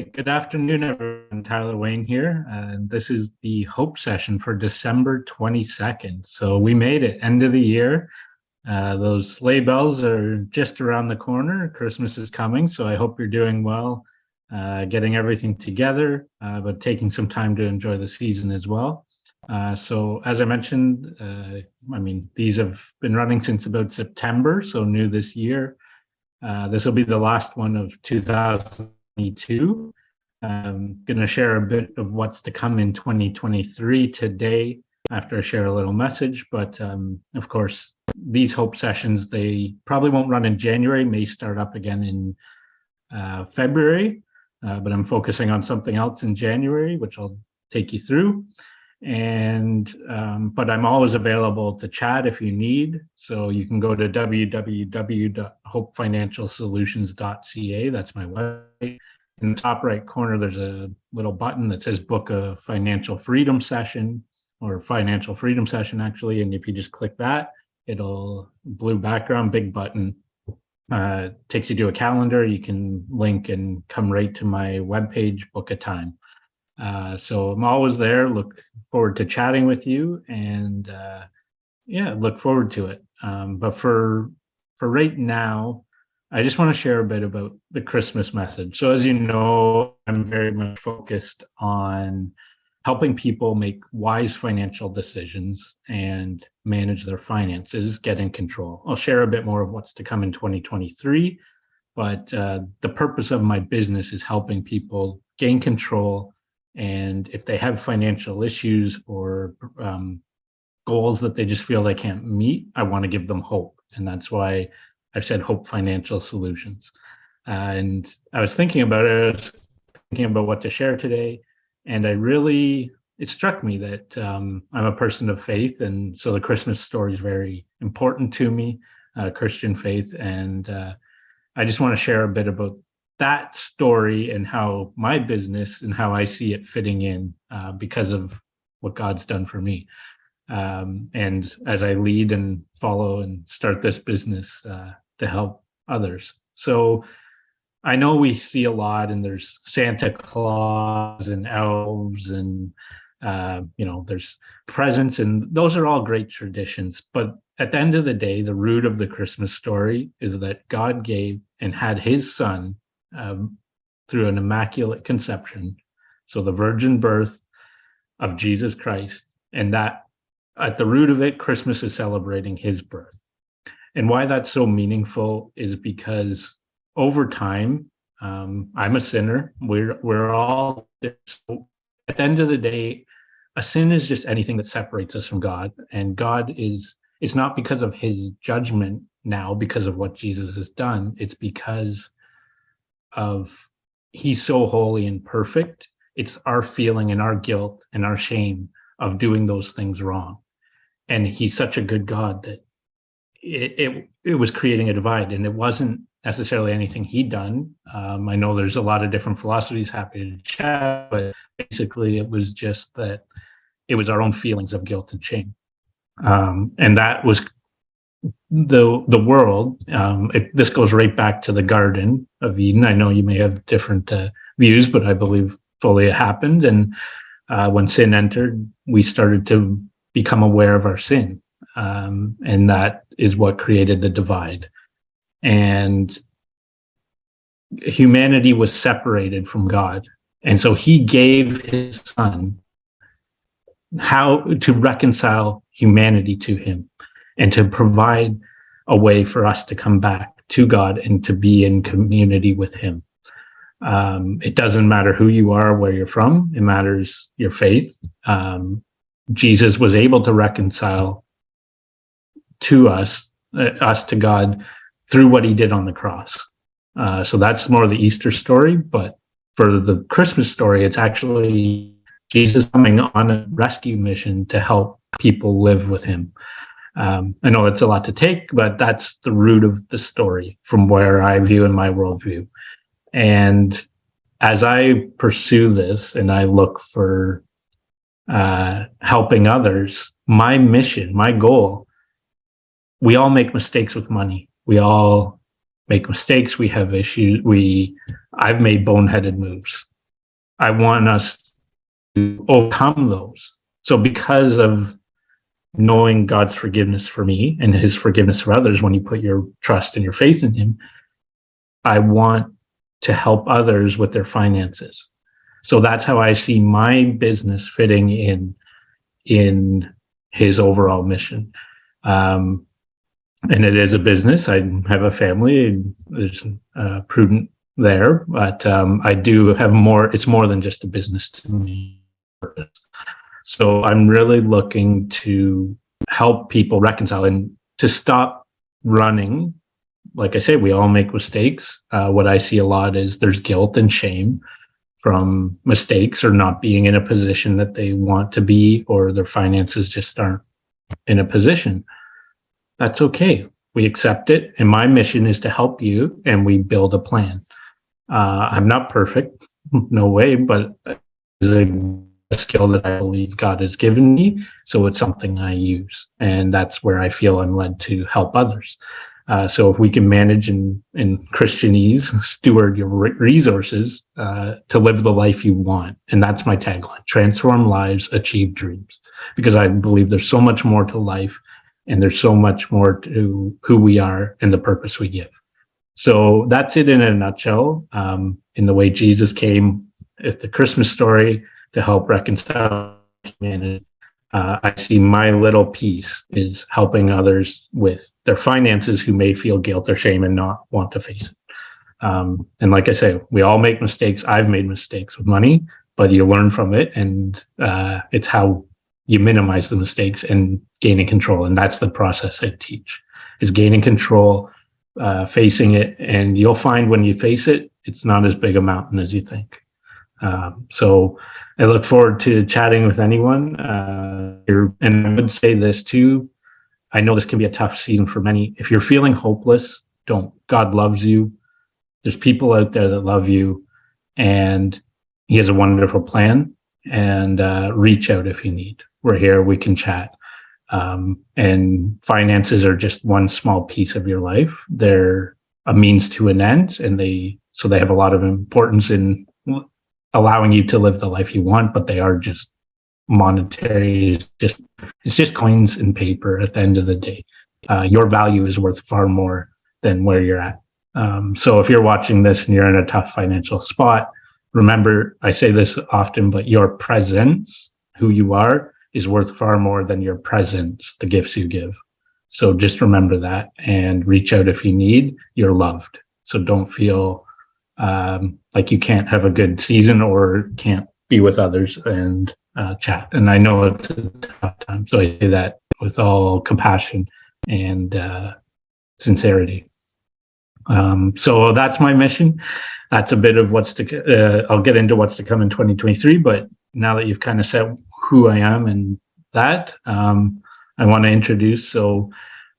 Good afternoon, everyone. Tyler Wain here, and this is the Hope session for December 22nd. So we made it, end of the year. Those sleigh bells are just around the corner. Christmas is coming, so I hope you're doing well, getting everything together, but taking some time to enjoy the season as well. So as I mentioned, these have been running since about September, so new this year. This will be the last one of 2022. I'm going to share a bit of what's to come in 2023 today after I share a little message. But of course, these Hope sessions, they probably won't run in January, may start up again in February. But I'm focusing on something else in January, which I'll take you through. And but I'm always available to chat if you need. So you can go to www.hopefinancialsolutions.ca. That's my website. In the top right corner, there's a little button that says book a financial freedom session, or financial freedom session actually. And if you just click that, it'll blue background, big button, takes you to a calendar. You can link and come right to my webpage, book a time. So I'm always there. Look forward to chatting with you, and look forward to it. But for right now, I just want to share a bit about the Christmas message. So as you know, I'm very much focused on helping people make wise financial decisions and manage their finances, get in control. I'll share a bit more of what's to come in 2023, but the purpose of my business is helping people gain control. And if they have financial issues or goals that they just feel they can't meet, I want to give them hope. And that's why I've said Hope Financial Solutions. And I was thinking about what to share today. And it struck me that I'm a person of faith. And so the Christmas story is very important to me, Christian faith. And I just want to share a bit about that story and how my business and how I see it fitting in because of what God's done for me. And as I lead and follow and start this business to help others. So I know we see a lot, and there's Santa Claus and elves and, there's presents, and those are all great traditions. But at the end of the day, the root of the Christmas story is that God gave and had his son through an immaculate conception. So the virgin birth of Jesus Christ, and that at the root of it, Christmas is celebrating his birth. And why that's so meaningful is because over time, I'm a sinner. We're all, so at the end of the day, a sin is just anything that separates us from God. And God it's not because of his judgment now, because of what Jesus has done. It's because of he's so holy and perfect. It's our feeling and our guilt and our shame of doing those things wrong. And he's such a good God that it was creating a divide, and it wasn't necessarily anything he'd done. I know there's a lot of different philosophies, happy to chat, but basically it was just that it was our own feelings of guilt and shame. And that was the world. This goes right back to the Garden of Eden. I know you may have different views, but I believe fully it happened. And when sin entered, we started to become aware of our sin. And that is what created the divide. And humanity was separated from God. And so he gave his son how to reconcile humanity to him and to provide a way for us to come back to God and to be in community with him. It doesn't matter who you are, where you're from. It matters your faith. Jesus was able to reconcile to us to God through what he did on the cross. So that's more of the Easter story. But for the Christmas story, it's actually Jesus coming on a rescue mission to help people live with him. I know it's a lot to take, but that's the root of the story from where I view in my worldview. And as I pursue this and I look for helping others, my mission, my goal, we all make mistakes with money. We all make mistakes. We have issues. I've made boneheaded moves. I want us to overcome those. So because of knowing God's forgiveness for me and his forgiveness for others, when you put your trust and your faith in him, I want to help others with their finances. So that's how I see my business fitting in his overall mission. And it is a business. I have a family. There's prudent there, but I do have more. It's more than just a business to me. So I'm really looking to help people reconcile and to stop running. Like I say, we all make mistakes. What I see a lot is there's guilt and shame from mistakes or not being in a position that they want to be, or their finances just aren't in a position. That's okay. We accept it. And my mission is to help you, and we build a plan. I'm not perfect, no way, but it's a skill that I believe God has given me. So it's something I use. And that's where I feel I'm led to help others. So if we can manage in Christianese, steward your resources to live the life you want. And that's my tagline: transform lives, achieve dreams. Because I believe there's so much more to life, and there's so much more to who we are and the purpose we give. So that's it in a nutshell, in the way Jesus came at the Christmas story to help reconcile humanity. I see my little piece is helping others with their finances who may feel guilt or shame and not want to face it. And like I say, we all make mistakes. I've made mistakes with money, but you learn from it, and it's how you minimize the mistakes and gaining control. And that's the process I teach, is gaining control, facing it. And you'll find when you face it, it's not as big a mountain as you think. So I look forward to chatting with anyone. And I would say this too. I know this can be a tough season for many. If you're feeling hopeless, don't. God loves you. There's people out there that love you, and he has a wonderful plan. And reach out if you need. We're here. We can chat. And finances are just one small piece of your life. They're a means to an end, and they have a lot of importance in allowing you to live the life you want, but they are just monetary. It's just coins and paper at the end of the day. Your value is worth far more than where you're at. So if you're watching this and you're in a tough financial spot, remember, I say this often, but your presence, who you are, is worth far more than your presents, the gifts you give. So just remember that, and reach out if you need. You're loved. So don't feel like you can't have a good season or can't be with others and chat. And I know it's a tough time, so I say that with all compassion and sincerity. So that's my mission. That's a bit of what's to. I'll get into what's to come in 2023. But now that you've kind of said who I am and that, I want to introduce. So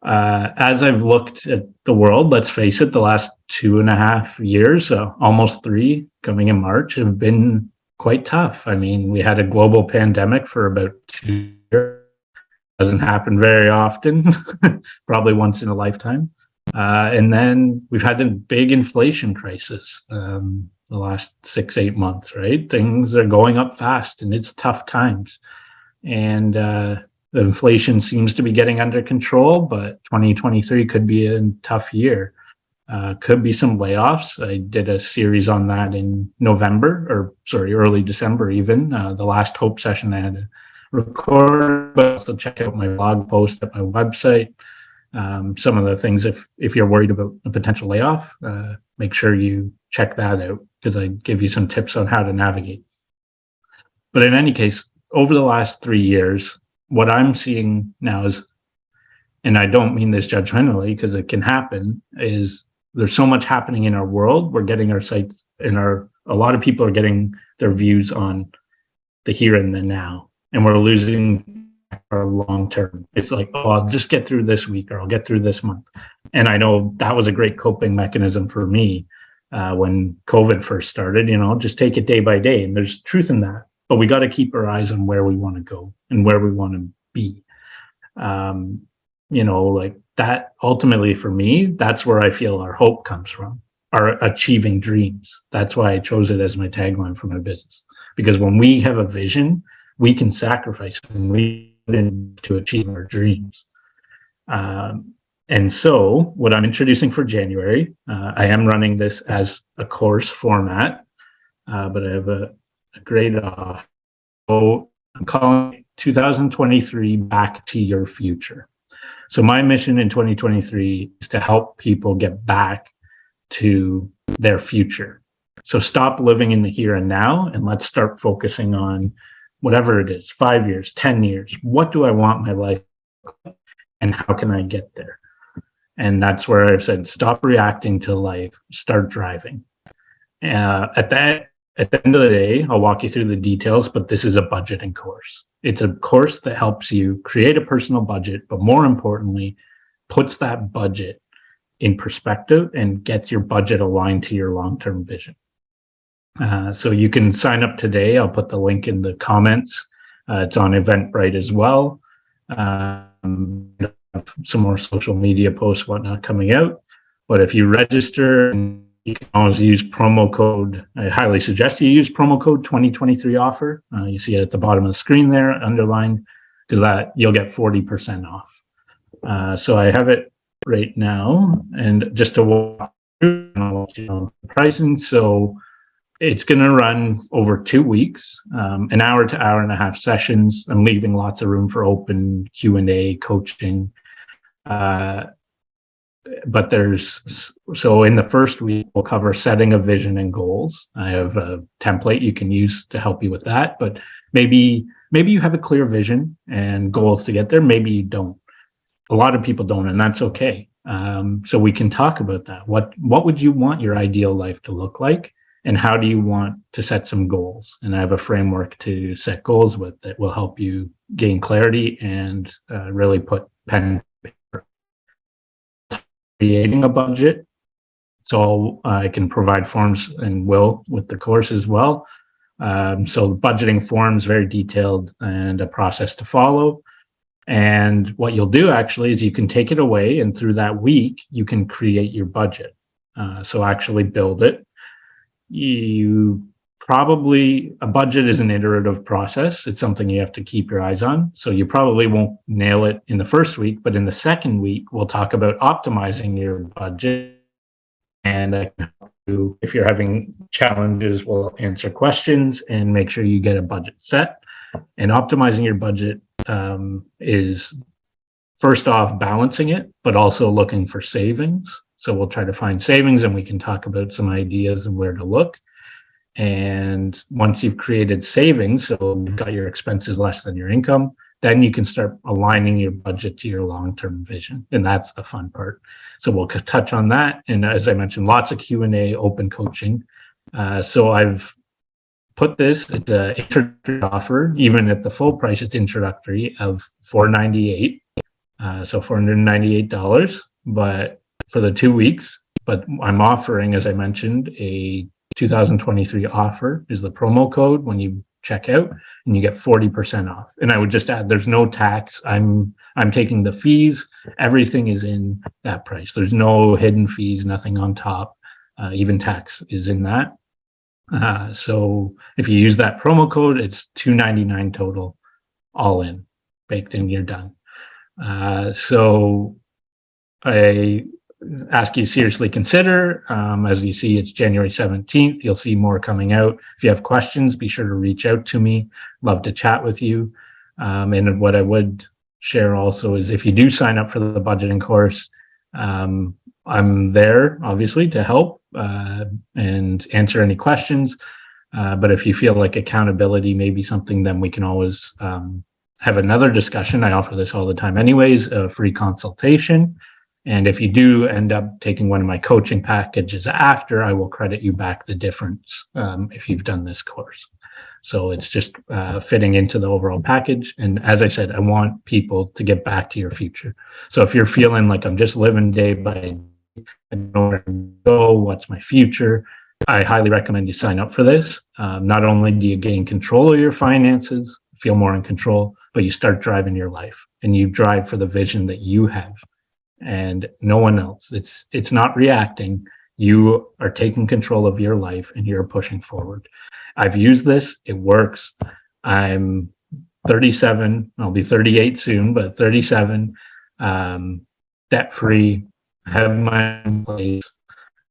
as I've looked at the world, let's face it, the last 2.5 years, almost 3, coming in March, have been quite tough. I mean, we had a global pandemic for about 2 years. Doesn't happen very often, probably once in a lifetime. And then we've had a big inflation crisis the last 6-8 months, right? Things are going up fast, and it's tough times. And the inflation seems to be getting under control, but 2023 could be a tough year. Could be some layoffs. I did a series on that in early December even. The last Hope session I had to record, but also check out my blog post at my website. Some of the things, if you're worried about a potential layoff, make sure you check that out, because I give you some tips on how to navigate. But in any case, over the last 3 years, what I'm seeing now is, and I don't mean this judgmentally because it can happen, is there's so much happening in our world. We're getting our sights a lot of people are getting their views on the here and the now, and we're losing our long term. It's like, oh, I'll just get through this week, or I'll get through this month. And I know that was a great coping mechanism for me when COVID first started, just take it day by day. And there's truth in that, but we got to keep our eyes on where we want to go and where we want to be. Like that, ultimately for me, that's where I feel our hope comes from. are achieving dreams. That's why I chose it as my tagline for my business. Because when we have a vision, we can sacrifice and we to achieve our dreams. And so what I'm introducing for January, I am running this as a course format, but I have a great offer. So I'm calling it 2023 Back to Your Future. So my mission in 2023 is to help people get back to their future. So stop living in the here and now, and let's start focusing on whatever it is, 5 years, 10 years. What do I want my life to look like, and how can I get there? And that's where I've said, stop reacting to life, start driving. At the end of the day, I'll walk you through the details, but this is a budgeting course. It's a course that helps you create a personal budget, but more importantly, puts that budget in perspective and gets your budget aligned to your long-term vision. So you can sign up today. I'll put the link in the comments. It's on Eventbrite as well. Some more social media posts, whatnot coming out. But if you register, you can always use promo code. I highly suggest you use promo code 2023 offer. You see it at the bottom of the screen there, underlined, because that you'll get 40% off. So I have it right now, and just to walk through, the pricing. So it's going to run over 2 weeks, an hour to hour and a half sessions. I'm leaving lots of room for open Q&A, coaching. But so in the first week, we'll cover setting a vision and goals. I have a template you can use to help you with that, but maybe you have a clear vision and goals to get there. Maybe you don't. A lot of people don't, and that's okay. So we can talk about that. What would you want your ideal life to look like? And how do you want to set some goals? And I have a framework to set goals with that will help you gain clarity and really put pen and paper. Creating a budget. So I can provide forms and will with the course as well. So the budgeting forms, very detailed and a process to follow. And what you'll do actually is you can take it away, and through that week, you can create your budget. So actually build it. A budget is an iterative process. It's something you have to keep your eyes on. So you probably won't nail it in the first week, but in the second week, we'll talk about optimizing your budget. And if you're having challenges, we'll answer questions and make sure you get a budget set. And optimizing your budget is first off balancing it, but also looking for savings. So we'll try to find savings, and we can talk about some ideas of where to look. And once you've created savings, so you've got your expenses less than your income, then you can start aligning your budget to your long-term vision. And that's the fun part. So we'll touch on that. And as I mentioned, lots of Q&A, open coaching. So I've put this, it's an introductory offer. Even at the full price, it's introductory of $498. So $498, but for the 2 weeks. But I'm offering, as I mentioned, a 2023 offer is the promo code when you check out, and you get 40% off. And I would just add, there's no tax. I'm taking the fees. Everything is in that price. There's no hidden fees, nothing on top. Even tax is in that. So if you use that promo code, it's $299 total, all in, baked in, you're done. So I ask you to seriously consider. As you see, it's January 17th. You'll see more coming out. If you have questions, be sure to reach out to me. Love to chat with you. And what I would share also is if you do sign up for the budgeting course, I'm there obviously to help and answer any questions. But if you feel like accountability may be something, then we can always have another discussion. I offer this all the time anyways, a free consultation. And if you do end up taking one of my coaching packages after, I will credit you back the difference if you've done this course. So it's just fitting into the overall package. And as I said, I want people to get back to your future. So if you're feeling like I'm just living day by day, I don't know where to go, what's my future, I highly recommend you sign up for this. Not only do you gain control of your finances, feel more in control, but you start driving your life and you drive for the vision that you have and no one else. It's not reacting. You are taking control of your life and you're pushing forward. I've used this. It works. I'm 37. I'll be 38 soon, but 37, debt free, have my own place.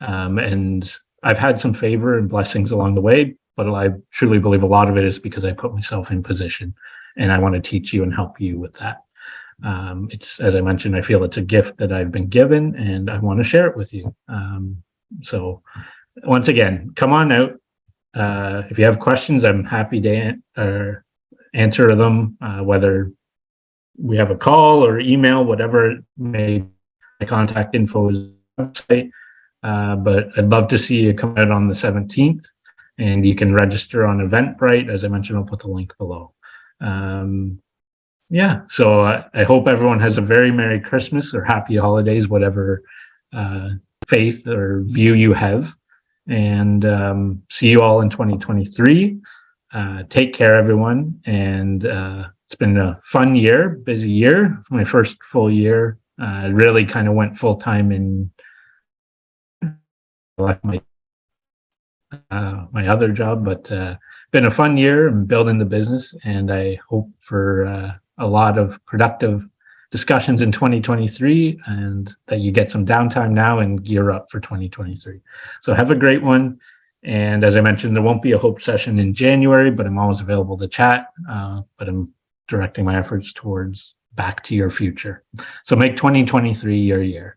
And I've had some favor and blessings along the way, but I truly believe a lot of it is because I put myself in position, and I want to teach you and help you with that. It's, as I mentioned, I feel it's a gift that I've been given, and I want to share it with you. So once again, come on out. If you have questions, I'm happy to answer them, whether we have a call or email, whatever it may be. My contact info is on the website. But I'd love to see you come out on the 17th, and you can register on Eventbrite. As I mentioned, I'll put the link below. Yeah, so I hope everyone has a very Merry Christmas or Happy Holidays, whatever faith or view you have. And see you all in 2023. Take care, everyone. And it's been a fun year, busy year. My first full year. Really kind of went full time in my other job, but been a fun year. I'm building the business, and I hope for a lot of productive discussions in 2023, and that you get some downtime now and gear up for 2023. So have a great one. And as I mentioned, there won't be a hope session in January, but I'm always available to chat. But I'm directing my efforts towards back to your future. So make 2023 your year.